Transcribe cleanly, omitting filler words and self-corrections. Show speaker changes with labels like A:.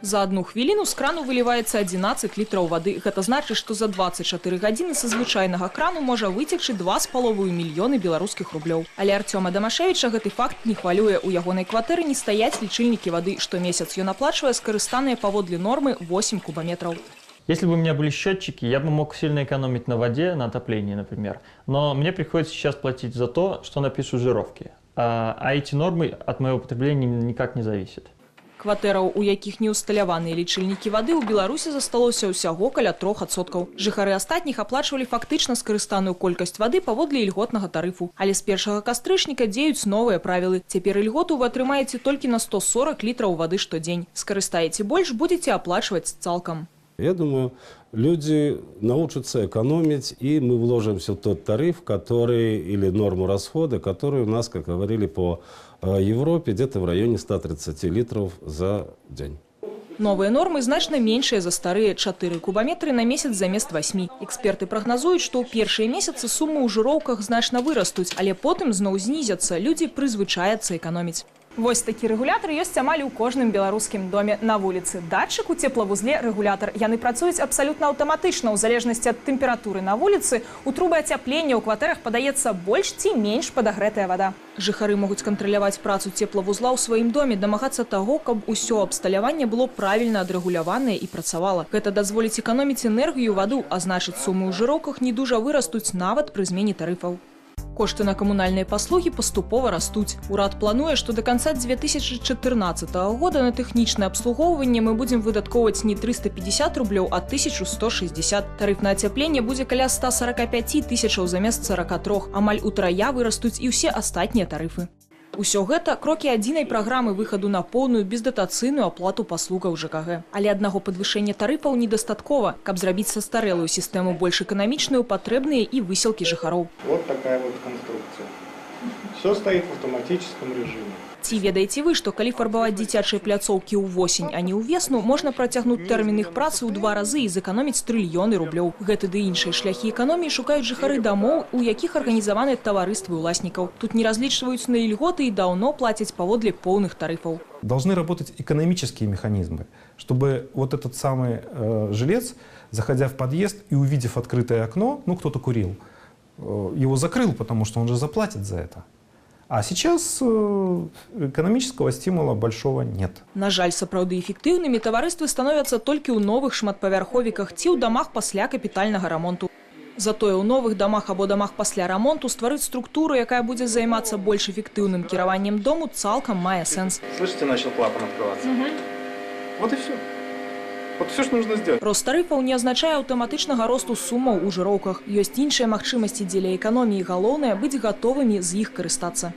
A: За одну хвіліну з крану выліваецца 11 літраў вады. Гэта значыць, што за 24 гадзіны са звычайнага крану можа выцекчы 2,5 мільёны беларускіх рублёў. Але Артёма Дамашевіча гэты факт не хвалюе. У ягонай кватэры не стаяць лічыльнікі вады. Штомесяц ён аплачвае скарыстаныя паводле нормы 8 кубометров.
B: Если бы у меня были счетчики, я бы мог сильно экономить на воде, на отоплении, например. Но мне приходится сейчас платить за то, что напишу жировки. А эти нормы от моего потребления никак не зависят.
A: Кватэраў, у якіх не ўсталяваныя лічыльнікі вады, у Беларусі засталося ўсяго каля 3%. Жыхары астатніх аплачвалі фактычна скарыстаную колькасць вады паводле ільготнага тарыфу. Але з 1 кастрычніка дзеюць новыя правілы. Цяпер ільготу вы атрымаеце толькі на 140 літраў вады штодзень. Скарыстаеце больш, будете аплачваць цалкам.
C: Я думаю, люди научатся экономить, и мы вложимся в тот тариф, который, или норму расхода, который у нас, как говорили по Европе, где-то в районе 130 литров за день.
A: Новыя нормы значна меншыя за старыя 4 кубометры на месяц замест 8. Эксперты прагназуюць, што ў першыя месяцы сумы ў жыроўках значна вырастуць, але потым зноў знізяцца, людзі прызвычаяцца экономіць. Вось такі рэгулятар ёсць амаль у кожным беларускім доме на вуліцы. Датчык у цеплавузле рэгулятар. Яны працуюць абсалютна аўтаматычна. У залежнасці ад тэмпературы на вуліцы у трубы ацяплення ў кватэрах падаецца больш ці менш падагрэтая вада. Жыхары могуць кантраляваць працу цеплавузла ў сваім доме, дамагацца таго, каб усё абсталяванне было правільна адрэгуляванае і працавала. Гэта дазволіць эканоміць энергію ваду, а значыць сумы ў жыроўках не дужа вырастуць нават пры змене тарыфаў. Кошты на камунальныя паслугі паступова растуць. Урад плануе, што да канца 2014 года на тэхнічнае абслугоўванне мы будзем выдаткоўваць не 350 рублёў, а 1160. Тарыф на ацяпленне будзе каля 145 тысячаў замест 43. Амаль утрая вырастуць і ўсе астатнія тарыфы. Усё гэта крокі адзінай праграмы выхаду на поўную бездатацыйную аплату паслугаў ЖКГ. Але аднаго падвышэння тарыфаў недастаткова. Каб зрабіць састарэлую сістэму больш эканамічную, патрэбныя і высілкі жыхароў.
D: Вот такая вот конструкция. Все стоит в автоматическом режиме.
A: Ці ведаеце вы, што калі фарбаваць дзіцячыя пляцоўкі ў восень, а не ў весну, можна працягнуць тэрмін іх працы ў 2 разы і зэканоміць трыльёны рублёў. Гэты ды іншыя шляхі эканоміі шукаюць жыхары дамоў, у якіх арганізаваны таварыствы ўласнікаў. Тут не разлічваюць на ільготы і даўно плацяць паводле поўных тарыфаў.
E: Должны работать экономические механизмы, чтобы вот этот самый жилец, заходя в подъезд и увидев открытое окно, ну кто-то курил, его закрыл, потому что он же заплатит за это. А сейчас экономического стимула большого нет.
A: На жаль, сапраўды эфектыўнымі таварыствы становяцца толькі ў новых шматпавярховіках ці ў дамах пасля капітальнага рамонту. Затое ў новых дамах або дамах пасля рамонту стварыць структуру, якая будзе займацца больш эфектыўным кіраваннем дому, цалкам мае сэнс.
D: Слышите, начал клапан открываться. Вот и все. Вот все, что нужно сделать.
A: Рост тарыфаў не азначае аўтаматычнага росту сумаў у жыроўках. Ёсць іншыя магчымасці дзеля эканоміі. Галоўнае быць гатовымі з іх карыстацца.